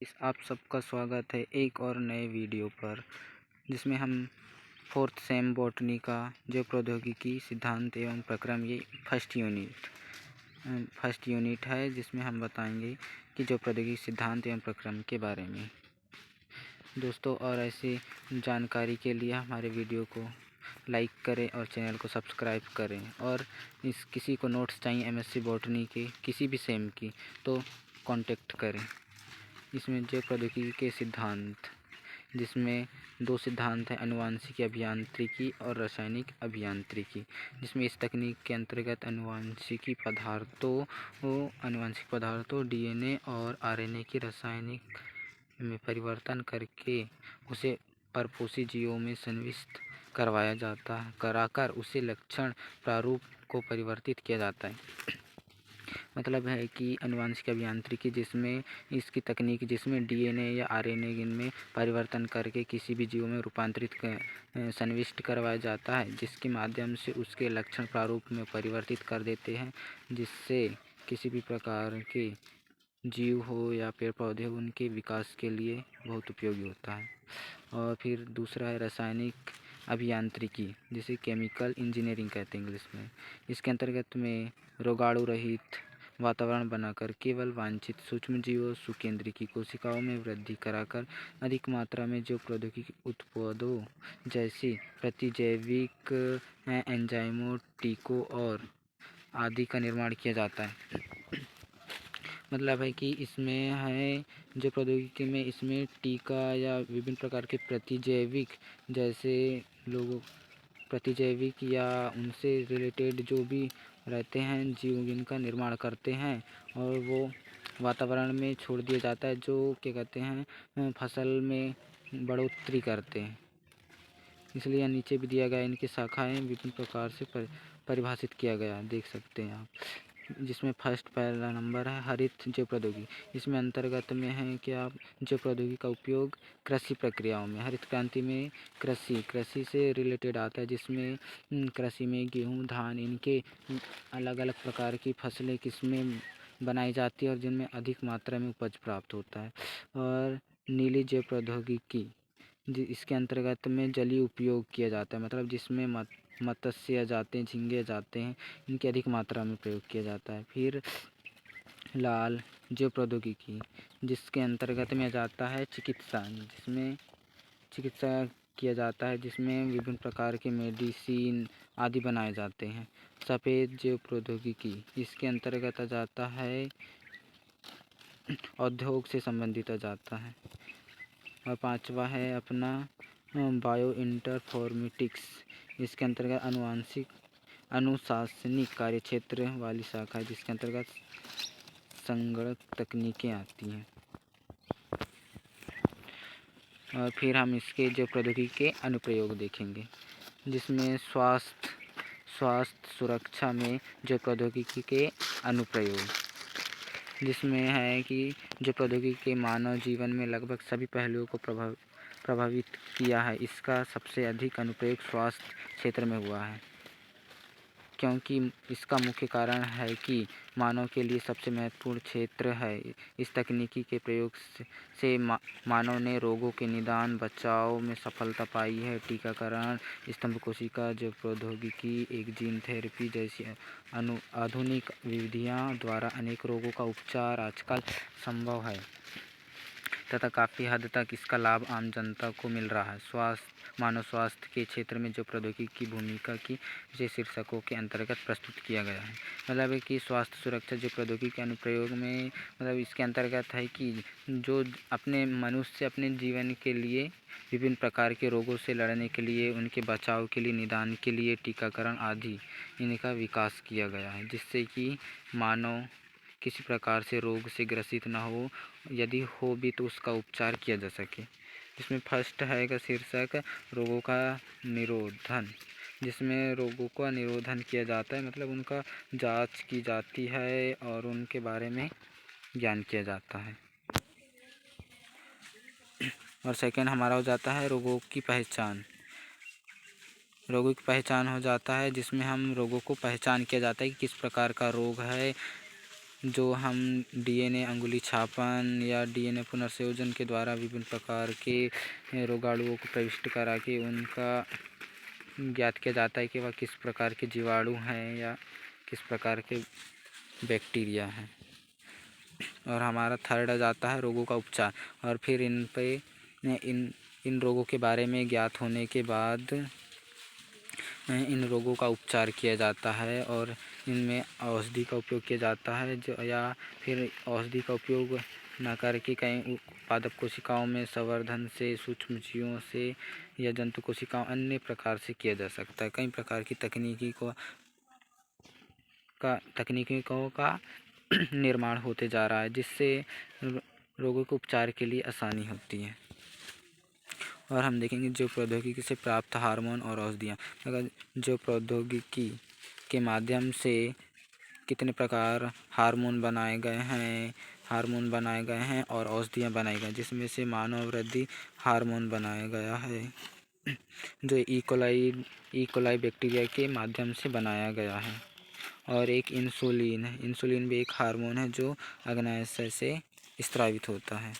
आप सबका स्वागत है एक और नए वीडियो पर, जिसमें हम फोर्थ सेम बॉटनी का जो प्रौद्योगिकी सिद्धांत एवं प्रक्रम ये फर्स्ट यूनिट है, जिसमें हम बताएंगे कि जो प्रौद्योगिकी सिद्धांत एवं प्रक्रम के बारे में। दोस्तों, और ऐसी जानकारी के लिए हमारे वीडियो को लाइक करें और चैनल को सब्सक्राइब करें। और किसी को नोट्स चाहिए एमएससी बॉटनी के किसी भी सेम की तो कांटेक्ट करें। इसमें जैव प्रौद्योगिकी के सिद्धांत, जिसमें दो सिद्धांत हैं, आनुवंशिक अभियांत्रिकी और रासायनिक अभियांत्रिकी। जिसमें इस तकनीक के अंतर्गत आनुवंशिक पदार्थों डीएनए और आरएनए की रासायनिक में परिवर्तन करके उसे परपोषी जीवों में संनिविष्ट कराकर उसे लक्षण प्रारूप को परिवर्तित किया जाता है। मतलब है कि आनुवंशिक अभियांत्रिकी जिसमें इसकी तकनीक जिसमें डीएनए या आरएनए में परिवर्तन करके किसी भी जीव में संनिविष्ट करवाया जाता है, जिसके माध्यम से उसके लक्षण प्रारूप में परिवर्तित कर देते हैं, जिससे किसी भी प्रकार के जीव हो या पेड़ पौधे हो उनके विकास के लिए बहुत उपयोगी होता है। और फिर दूसरा है रासायनिक अभियांत्रिकी, जिसे केमिकल इंजीनियरिंग कहते हैं इंग्लिश में। इसके अंतर्गत में रोगाणु रहित वातावरण बनाकर केवल वांछित सूक्ष्म जीवों सुकेंद्रीय कोशिकाओं में वृद्धि कराकर अधिक मात्रा में जो प्रौद्योगिकी उत्पादों जैसे प्रतिजैविक एंजाइमों, टीकों और आदि का निर्माण किया जाता है। मतलब है कि इसमें है जो प्रौद्योगिकी में इसमें टीका या विभिन्न प्रकार के प्रतिजैविक या उनसे रिलेटेड जो भी रहते हैं जीव, जिनका निर्माण करते हैं और वो वातावरण में छोड़ दिया जाता है, जो क्या कहते हैं फसल में बढ़ोतरी करते हैं। इसलिए नीचे भी दिया गया, इनकी शाखाएं विभिन्न प्रकार से परिभाषित किया गया, देख सकते हैं आप। जिसमें फर्स्ट पहला नंबर है हरित जैव प्रौद्योगिकी। इसमें अंतर्गत में है कि आप जैव प्रौद्योगिकी का उपयोग कृषि प्रक्रियाओं में, हरित क्रांति में कृषि से रिलेटेड आता है, जिसमें कृषि में गेहूँ, धान, इनके अलग अलग प्रकार की फसलें किस्में बनाई जाती है और जिनमें अधिक मात्रा में उपज प्राप्त होता है। और नीली जैव प्रौद्योगिकी, इसके अंतर्गत में जलीय उपयोग किया जाता है, मतलब जिसमें मत्स्य जाते हैं, झींगे जाते हैं, इनकी अधिक मात्रा में प्रयोग किया जाता है। फिर लाल जैव प्रौद्योगिकी, जिसके अंतर्गत में जाता है चिकित्सा किया जाता है, जिसमें विभिन्न प्रकार के मेडिसिन आदि बनाए जाते हैं। सफ़ेद जैव प्रौद्योगिकी, इसके अंतर्गत आ जाता है उद्योग से संबंधित आ जाता है। और पांचवा है अपना बायो इंटरफॉर्मेटिक्स। इसके अंतर्गत अनुशासनिक कार्यक्षेत्र वाली शाखा है, जिसके अंतर्गत संगणक तकनीकें आती हैं। और फिर हम इसके जो प्रौद्योगिकी के अनुप्रयोग देखेंगे, जिसमें स्वास्थ्य सुरक्षा में जो प्रौद्योगिकी के अनुप्रयोग, जिसमें है कि जो प्रौद्योगिकी के मानव जीवन में लगभग सभी पहलुओं को प्रभावित किया है। इसका सबसे अधिक अनुप्रयोग स्वास्थ्य क्षेत्र में हुआ है, क्योंकि इसका मुख्य कारण है कि मानव के लिए सबसे महत्वपूर्ण क्षेत्र है। इस तकनीकी के प्रयोग से मानव ने रोगों के निदान बचाव में सफलता पाई है। टीकाकरण, स्तंभ कोशिका जो प्रौद्योगिकी, एक जीन थेरेपी जैसी आधुनिक विधियों द्वारा अनेक रोगों का उपचार आजकल संभव है तथा काफ़ी हद तक इसका लाभ आम जनता को मिल रहा है। मानव स्वास्थ्य के क्षेत्र में जो प्रौद्योगिकी की भूमिका की विशेष शीर्षकों के अंतर्गत प्रस्तुत किया गया है। मतलब है कि स्वास्थ्य सुरक्षा जो प्रौद्योगिकी के अनुप्रयोग में, मतलब इसके अंतर्गत है कि जो मनुष्य अपने जीवन के लिए विभिन्न प्रकार के रोगों से लड़ने के लिए, उनके बचाव के लिए, निदान के लिए टीकाकरण आदि इनका विकास किया गया है, जिससे कि मानव किसी प्रकार से रोग से ग्रसित न हो, यदि हो भी तो उसका उपचार किया जा सके। जिसमें फर्स्ट है का शीर्षक रोगों का निरोधन, जिसमें रोगों का निरोधन किया जाता है, मतलब उनका जांच की जाती है और उनके बारे में ज्ञान किया जाता है। और सेकंड हमारा हो जाता है रोगों की पहचान हो जाता है, जिसमें हम रोगों को पहचान किया जाता है कि किस प्रकार का रोग है, जो हम डीएनए अंगुली छापन या डीएनए पुनर्संयोजन के द्वारा विभिन्न प्रकार के रोगाणुओं को प्रविष्ट करा के उनका ज्ञात किया जाता है कि वह किस प्रकार के जीवाणु हैं या किस प्रकार के बैक्टीरिया हैं। और हमारा थर्ड आ जाता है रोगों का उपचार। और फिर इन रोगों के बारे में ज्ञात होने के बाद इन रोगों का उपचार किया जाता है और इनमें औषधि का उपयोग किया जाता है, जो या फिर औषधि का उपयोग न करके कई उत्पादक कोशिकाओं में संवर्धन से, सूक्ष्मजीवों से या जंतु कोशिकाओं अन्य प्रकार से किया जा सकता है। कई प्रकार की तकनीकों का निर्माण होते जा रहा है, जिससे रोगों के उपचार के लिए आसानी होती है। और हम देखेंगे जो प्रौद्योगिकी से प्राप्त हार्मोन और औषधियाँ। अगर जो प्रौद्योगिकी के माध्यम से कितने प्रकार हार्मोन बनाए गए हैं और औषधियाँ बनाई गई, जिसमें से मानव वृद्धि हार्मोन बनाया गया है जो ई कोलाई बैक्टीरिया के माध्यम से बनाया गया है। और एक इंसुलिन है। इंसुलिन भी एक हार्मोन है जो अग्नाशय से स्रावित होता है,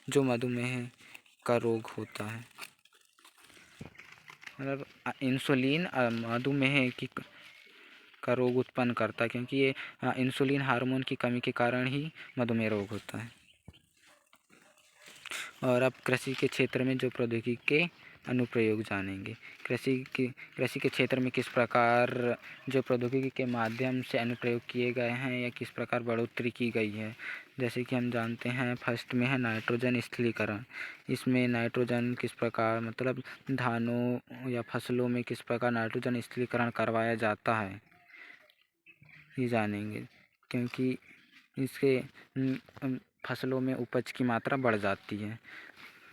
जो मधुमेह का रोग होता है। मतलब इंसुलिन मधुमेह का रोग उत्पन्न करता है, क्योंकि ये इंसुलिन हार्मोन की कमी के कारण ही मधुमेह रोग होता है। और अब कृषि के क्षेत्र में जो प्रौद्योगिकी के अनुप्रयोग जानेंगे। कृषि के क्षेत्र में किस प्रकार जो प्रौद्योगिकी के माध्यम से अनुप्रयोग किए गए हैं या किस प्रकार बढ़ोतरी की गई है। जैसे कि हम जानते हैं, फर्स्ट में है नाइट्रोजन स्थिरीकरण। इसमें नाइट्रोजन किस प्रकार, मतलब धानों या फसलों में किस प्रकार नाइट्रोजन स्थिरीकरण करवाया जाता है, ये जानेंगे, क्योंकि इसके फसलों में उपज की मात्रा बढ़ जाती है।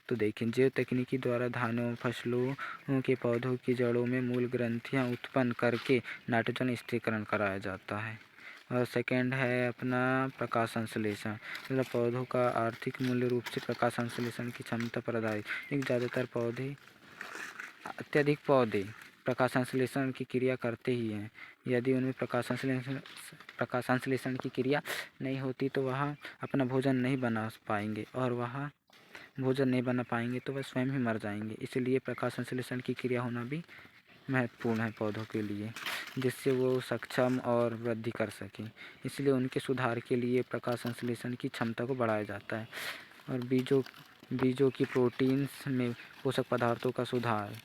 तो देखिए, जैव तकनीकी द्वारा धानों फसलों के पौधों की जड़ों में मूल ग्रंथियां उत्पन्न करके नाइट्रोजन स्थिरीकरण कराया जाता है। और सेकंड है अपना प्रकाश संश्लेषण। मतलब पौधों का आर्थिक मूल्य रूप से प्रकाश संश्लेषण की क्षमता पर आधारित। अत्यधिक पौधे प्रकाश संश्लेषण की क्रिया करते ही हैं। यदि उनमें प्रकाश संश्लेषण की क्रिया नहीं होती तो वह अपना भोजन नहीं बना पाएंगे, और तो वह स्वयं ही मर जाएंगे। इसलिए प्रकाश संश्लेषण की क्रिया होना भी महत्वपूर्ण है पौधों के लिए, जिससे वो सक्षम और वृद्धि कर सकें। इसलिए उनके सुधार के लिए प्रकाश संश्लेषण की क्षमता को बढ़ाया जाता है। और बीजों की प्रोटीन्स में पोषक पदार्थों का सुधार।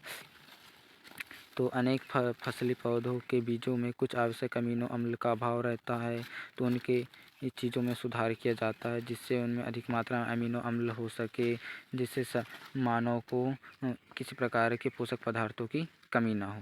तो अनेक फसली पौधों के बीजों में कुछ आवश्यक अमीनो अम्ल का अभाव रहता है, तो उनके इस चीज़ों में सुधार किया जाता है, जिससे उनमें अधिक मात्रा में अमीनो अम्ल हो सके, जिससे मानव को किसी प्रकार के पोषक पदार्थों की कमी ना हो।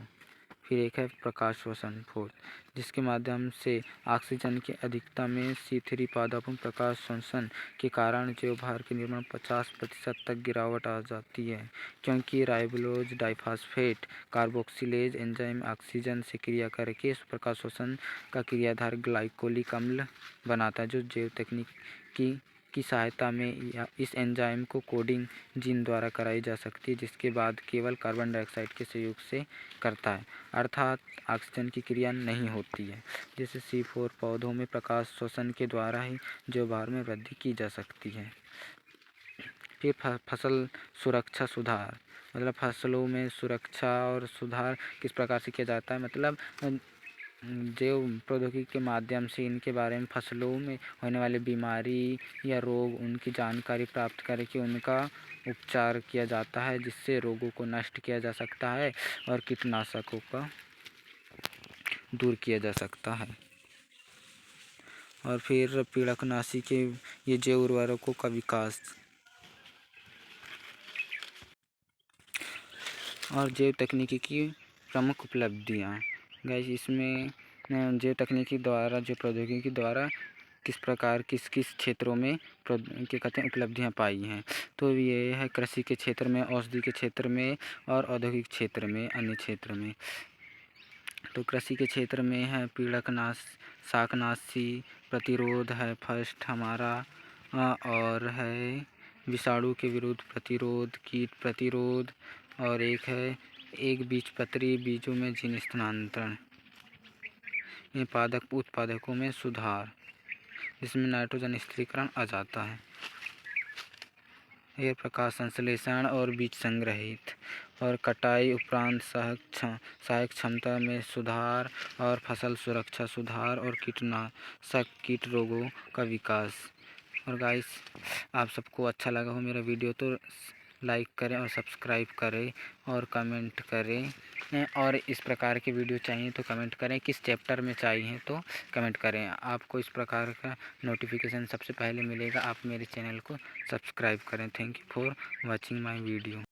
फिर एक है प्रकाश श्वसन फोर्थ, जिसके माध्यम से ऑक्सीजन की अधिकता में C3 पादपों प्रकाश श्वसन के कारण जैवभार के निर्माण 50% तक गिरावट आ जाती है, क्योंकि राइबोलोज डाइफॉस्फेट कार्बोक्सिलेज एंजाइम ऑक्सीजन से क्रिया करके प्रकाश श्वसन का क्रियाधार ग्लाइकोलिक अम्ल बनाता है, जो जैव तकनीक की सहायता में या इस एंजाइम को कोडिंग जीन द्वारा कराई जा सकती है, जिसके बाद केवल कार्बन डाइऑक्साइड के सहयोग से करता है, अर्थात ऑक्सीजन की क्रिया नहीं होती है। जैसे C4 पौधों में प्रकाश श्वसन के द्वारा ही जैवभार में वृद्धि की जा सकती है। फिर फसल सुरक्षा सुधार। मतलब फसलों में सुरक्षा और सुधार किस प्रकार से किया जाता है। मतलब जैव प्रौद्योगिकी के माध्यम से इनके बारे में फसलों में होने वाली बीमारी या रोग, उनकी जानकारी प्राप्त करके उनका उपचार किया जाता है, जिससे रोगों को नष्ट किया जा सकता है और कीटनाशकों का दूर किया जा सकता है। और फिर पीड़कनाशी के ये जैव उर्वरकों का विकास। और जैव तकनीकी की प्रमुख उपलब्धियाँ। गाइस, इसमें जैव तकनीकी द्वारा, जो प्रौद्योगिकी द्वारा किस प्रकार किस क्षेत्रों में उपलब्धियाँ पाई हैं। तो ये है कृषि के क्षेत्र में, औषधि के क्षेत्र में और औद्योगिक क्षेत्र में, अन्य क्षेत्र में। तो कृषि के क्षेत्र में है शाकनाशी प्रतिरोध है फर्स्ट हमारा, और है विषाणु के विरुद्ध प्रतिरोध, कीट प्रतिरोध, और एक है एक बीजपत्री बीजों में जीन स्थानांतरण, उत्पादकों में सुधार। जिसमें नाइट्रोजन स्थिरीकरण आ जाता है। यह प्रकाश संश्लेषण और बीज संग्रहित और कटाई उपरांत सहायक क्षमता में सुधार और फसल सुरक्षा सुधार और कीटनाशक कीट रोगों का विकास। और गाइस, आप सबको अच्छा लगा हो मेरा वीडियो तो लाइक करें और सब्सक्राइब करें और कमेंट करें। और इस प्रकार के वीडियो चाहिए तो कमेंट करें, किस चैप्टर में चाहिए तो कमेंट करें। आपको इस प्रकार का नोटिफिकेशन सबसे पहले मिलेगा, आप मेरे चैनल को सब्सक्राइब करें। Thank you for watching my video.